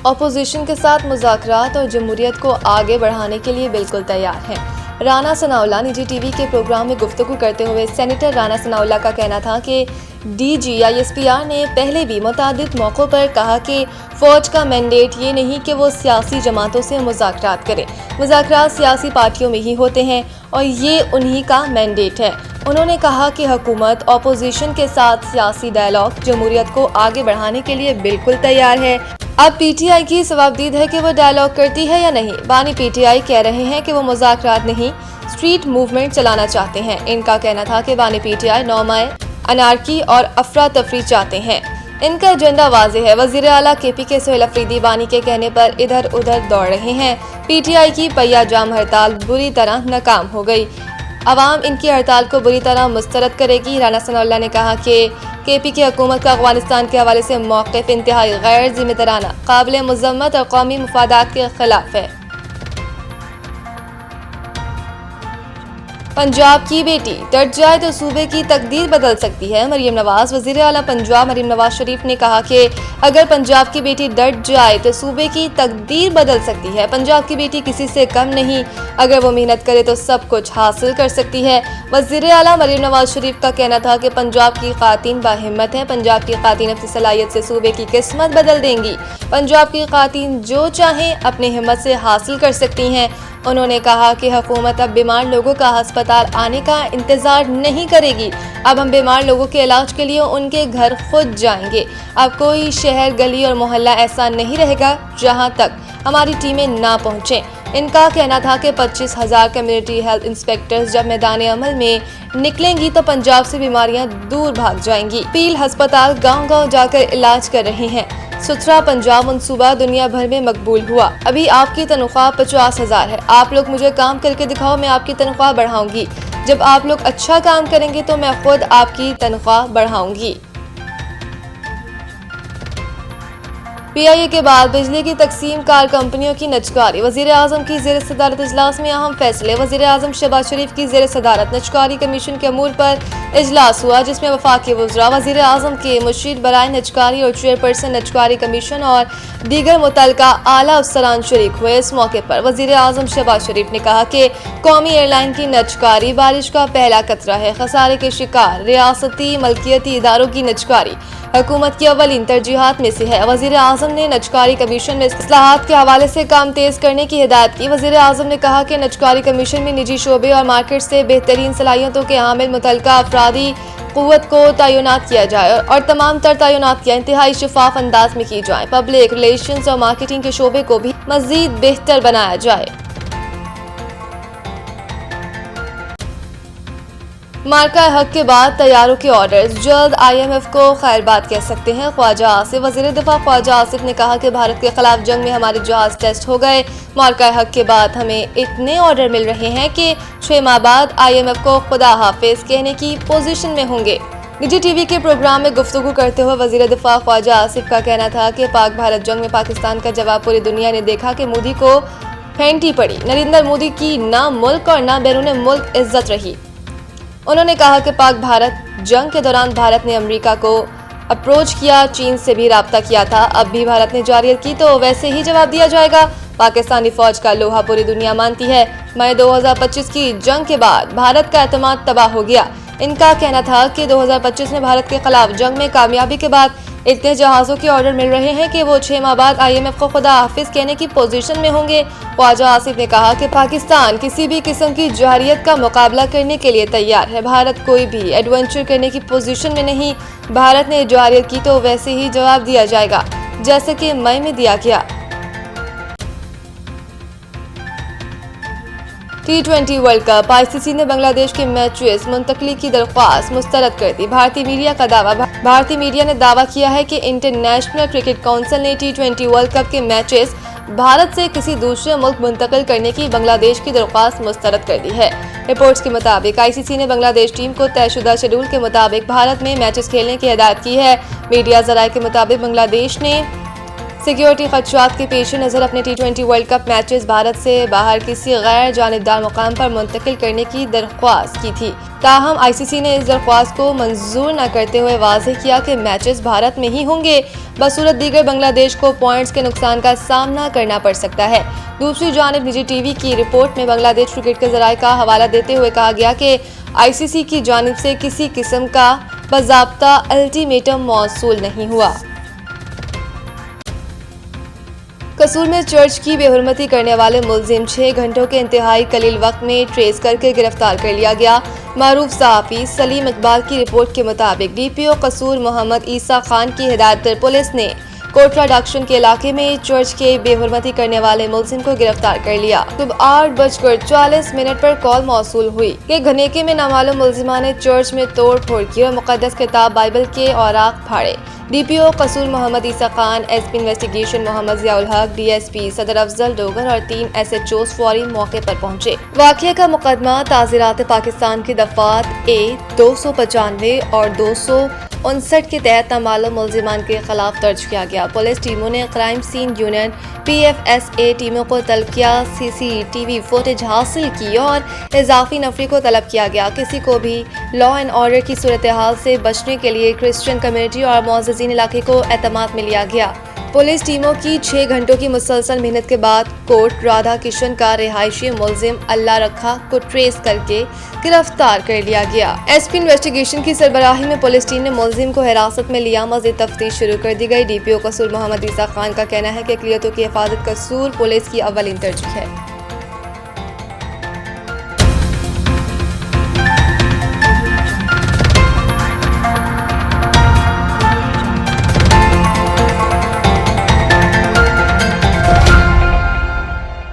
Opposition के साथ मुज़ाकरात और जमहूरियत को आगे बढ़ाने के लिए बिल्कुल तैयार हैं। राना सनाउल्लाह निजी टीवी के प्रोग्राम में गुफ्तगू करते हुए सेनेटर राना सनाउल्लाह का कहना था कि DGISPR ने पहले भी मुतादिद मौक़ों पर कहा कि फ़ौज का मैंडेट ये नहीं कि वो सियासी जमातों से मुज़ाकरात करे। मुज़ाकरात सियासी पार्टियों में ही होते हैं और ये उन्हीं का मैंडेट है। उन्होंने कहा कि हुकूमत अपोजिशन के साथ सियासी डायलॉग जमहूरियत को आगे बढ़ाने के लिए बिल्कुल तैयार है। अब PTI की सवाबदीद है कि वो डायलॉग करती है या नहीं। बानी PTI कह रहे हैं कि वो मुज़ाकरात नहीं, स्ट्रीट मूवमेंट चलाना चाहते हैं। इनका कहना था कि बानी PTI नौमाए अनारकी और अफरा तफरी चाहते हैं। इनका एजेंडा वाज़ेह है। वज़ीर आला KPK सोहेल अफरीदी बानी के कहने पर इधर उधर दौड़ रहे हैं। PTI की पहिया जाम हड़ताल बुरी तरह नाकाम हो गई। अवाम इनकी हड़ताल को बुरी तरह मुस्तरद करेगी। राना सनाउल्लाह ने कहा कि KPK हुकूमत का अफगानिस्तान के हवाले से मौक़िफ़ इंतहाई गैर जिम्मेदाराना, काबिल मुज़म्मत और कौमी मफादात के खिलाफ है। पंजाब की बेटी डट जाए तो सूबे की तकदीर बदल सकती है। मरीम नवाज। वज़ीर आला पंजाब मरीम नवाज शरीफ ने कहा कि अगर पंजाब की बेटी डट जाए तो सूबे की तकदीर बदल सकती है। पंजाब की बेटी किसी से कम नहीं, अगर वो मेहनत करे तो सब कुछ हासिल कर सकती है। वज़ीर आला मरीम नवाज शरीफ का कहना था कि पंजाब की ख़ातीन बाहिम्मत हैं। पंजाब की ख़ातीन अपनी सलाहियत से सूबे की किस्मत बदल देंगी। पंजाब की ख़ातीन जो चाहें अपनी हिम्मत से हासिल कर सकती हैं। उन्होंने कहा कि हुकूमत अब बीमार लोगों का अस्पताल आने का इंतज़ार नहीं करेगी। अब हम बीमार लोगों के इलाज के लिए उनके घर खुद जाएंगे। अब कोई शहर, गली और मोहल्ला ऐसा नहीं रहेगा जहां तक हमारी टीमें ना पहुंचें। इनका कहना था कि 25,000 कम्युनिटी हेल्थ इंस्पेक्टर्स जब मैदान अमल में निकलेंगी तो पंजाब से बीमारियां दूर भाग जाएंगी। पील अस्पताल गांव-गांव जाकर इलाज कर रहे हैं। सुथरा पंजाब मंसूबा दुनिया भर में मकबूल हुआ। अभी आपकी तनख्वाह 50,000 है। आप लोग मुझे काम करके दिखाओ, मैं आपकी तनख्वाह बढ़ाऊंगी। जब आप लोग अच्छा काम करेंगे तो मैं खुद आपकी तनख्वाह बढ़ाऊंगी। PIA के बाद बिजली की तकसीम कार कंपनियों की नजकारी। वज़ीर आज़म की ज़ेर सदारत इजलास में अहम फैसले। वज़ीर आज़म शहबाज शरीफ की ज़ेर सदारत नजकारी कमीशन के अमूर पर इजलास हुआ, जिसमें वफाकी वज़रा, वज़ीर आज़म के मुशीर बराए नजकारी और चेयरपर्सन नजकारी कमीशन और दीगर मुतल्लिका आला अफसरान शरीक हुए। इस मौके पर वज़ीर आज़म शहबाज शरीफ ने कहा कि कौमी एयरलाइन की नजकारी बारिश का पहला कतरा है। खसारे के शिकार रियासती मलकियती इदारों की नजकारी हुकूमत की अव्वलीन तरजीहात में से है। वज़ीर आज़म ने नजकारी कमीशन में इस्लाहात के हवाले से काम तेज करने की हिदायत की। वज़ीर आज़म ने कहा कि नजकारी कमीशन में निजी शोबे और मार्केट से बेहतरीन सलाहियतों के हामिल मुतल्लिका अफरादी क़ुव्वत को तैनात किया जाए और तमाम तर तैनात इंतहाई शफाफ अंदाज में की जाए। पब्लिक रिलेशंस और मार्केटिंग के शोबे को भी मज़ीद बेहतर बनाया जाए। मार्का हक के बाद तैयारों के ऑर्डर्स, जल्द IMF को खैरबाद कह सकते हैं ख्वाजा आसिफ। वज़ीर दिफा ख्वाजा आसिफ ने कहा कि भारत के खिलाफ जंग में हमारे जहाज टेस्ट हो गए। मार्का हक के बाद हमें इतने ऑर्डर मिल रहे हैं कि 6 माह बाद IMF को खुदा हाफिज कहने की पोजीशन में होंगे। निजी टीवी के प्रोग्राम में गुफ्तगू करते हुए वज़ीर दिफा ख्वाजा आसिफ का कहना था कि पाक भारत जंग में पाकिस्तान का जवाब पूरी दुनिया ने देखा कि मोदी को फेंटी पड़ी। नरेंद्र मोदी की ना मुल्क और ना बैरून मुल्क इज्जत रही। उन्होंने कहा कि पाक भारत जंग के दौरान भारत ने अमेरिका को अप्रोच किया, चीन से भी राब्ता किया था। अब भी भारत ने जारियत की तो वैसे ही जवाब दिया जाएगा। पाकिस्तानी फौज का लोहा पूरी दुनिया मानती है। मई 2025 की जंग के बाद भारत का एतमाद तबाह हो गया। इनका कहना था कि 2025 में भारत के खिलाफ जंग में कामयाबी के बाद इतने जहाज़ों के ऑर्डर मिल रहे हैं कि वो 6 माह बाद IMF को खुदा हाफिज कहने की पोजीशन में होंगे। ख्वाजा आसिफ ने कहा कि पाकिस्तान किसी भी किस्म की जारियत का मुकाबला करने के लिए तैयार है। भारत कोई भी एडवेंचर करने की पोजीशन में नहीं। भारत ने जारियत की तो वैसे ही जवाब दिया जाएगा जैसे कि मई में दिया गया। T20 वर्ल्ड कप, ICC ने बांग्लादेश के मैचेस मुंतकली की दरख्वास्त मुस्तरद कर दी। भारतीय मीडिया ने दावा किया है कि इंटरनेशनल क्रिकेट काउंसिल ने T20 वर्ल्ड कप के मैचेस भारत से किसी दूसरे मुल्क मुंतकिल करने की बांग्लादेश की दरख्वास्त मुस्तरद कर दी है। रिपोर्ट्स के मुताबिक ICC ने बांग्लादेश टीम को तयशुदा शेड्यूल के मुताबिक भारत में मैचेस खेलने की हिदायत की है। मीडिया ज़राए के मुताबिक बांग्लादेश ने सिक्योरिटी खदशात के पेश नज़र अपने T20 world cup matches Bharat से बाहर किसी गैर जानिबदार मुकाम पर मुंतकिल करने की दरख्वास्त की थी। ताहम ICC ने इस दरख्वास्त को मंजूर न करते हुए वाज़ेह किया कि मैचेस भारत में ही होंगे। बसूरत दीगर बांग्लादेश को पॉइंट्स के नुकसान का सामना करना पड़ सकता है। दूसरी जानिब निजी TV की रिपोर्ट में बांग्लादेश क्रिकेट के ज़राए का हवाला देते हुए कहा गया कि ICC की जानिब से किसी किस्म का बाज़ाब्ता अल्टीमेटम मौसूल नहीं हुआ। कसूर में चर्च की बेहुरमती करने वाले मुलजिम 6 घंटों के इंतहाई कलील वक्त में ट्रेस करके गिरफ्तार कर लिया गया। मारूफ सहाफ़ी सलीम इकबाल की रिपोर्ट के मुताबिक DPO कसूर मोहम्मद ईसा खान की हिदायत पर पुलिस ने कोटरा डक्शन के इलाके में चर्च के बेहुरमती करने वाले मुलजिम को गिरफ्तार कर लिया। सुबह 8:40 पर कॉल मौसूल हुई कि घनेके में नामालूम मुलजिमा ने चर्च में तोड़ फोड़ की और मुकद्दस किताब बाइबल के औराक फाड़े। DPO कसूर मोहम्मद ईसा खान, SP इन्वेस्टिगेशन मोहम्मद जियाउल हक, DSP सदर अफजल डोगर और 3 SHOs फौरी मौके पर पहुंचे। वाक़या का मुकदमा ताज़ीरात पाकिस्तान की दफात A 295 और 259 के तहत नामालूम मुलजिमान के खिलाफ दर्ज किया गया। पुलिस टीमों ने क्राइम सीन यूनियन PFSA टीमों को तलब किया, CCTV फुटेज हासिल की और इजाफी नफरी को तलब किया गया। किसी को भी लॉ एंड ऑर्डर की सूरत हाल से बचने के लिए क्रिश्चियन कम्युनिटी और मुअज़्ज़िज़ीन इलाके को एतमाद में लिया गया। पुलिस टीमों की 6 घंटों की मुसलसल मेहनत के बाद कोट राधा किशन का रिहायशी मुलजिम अल्लाह रखा को ट्रेस करके गिरफ्तार कर लिया गया। SP इन्वेस्टिगेशन की सरबराही में पुलिस टीम ने मुलजिम को हिरासत में लिया। मज़ीद तफ्तीश शुरू कर दी गई। DPO कसूर मोहम्मद ईसा खान का कहना है कि अक़लियतों की हिफाजत कसूर पुलिस की अव्वलीन तरजीह है।